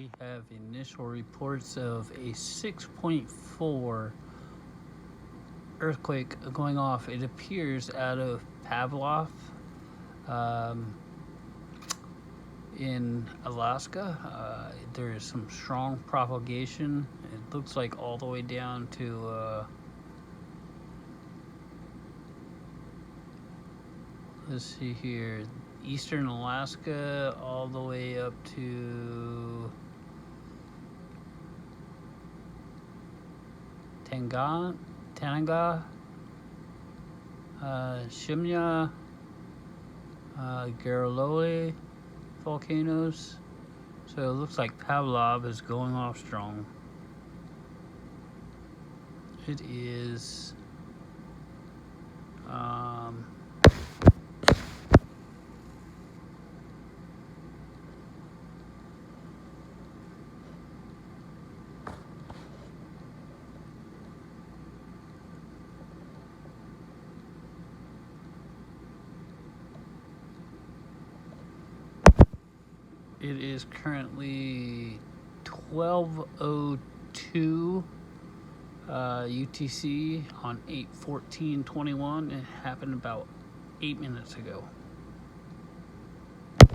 we have initial reports of a 6.4 earthquake going off. It appears out of Pavlov in Alaska. There is some strong propagation. It looks like all the way down to let's see here, eastern Alaska, all the way up to Tananga, Shimya, Garololi volcanoes. So it looks like Pavlov is going off strong. It is it is currently 12:02 UTC on 8/14/21. It happened about 8 minutes ago.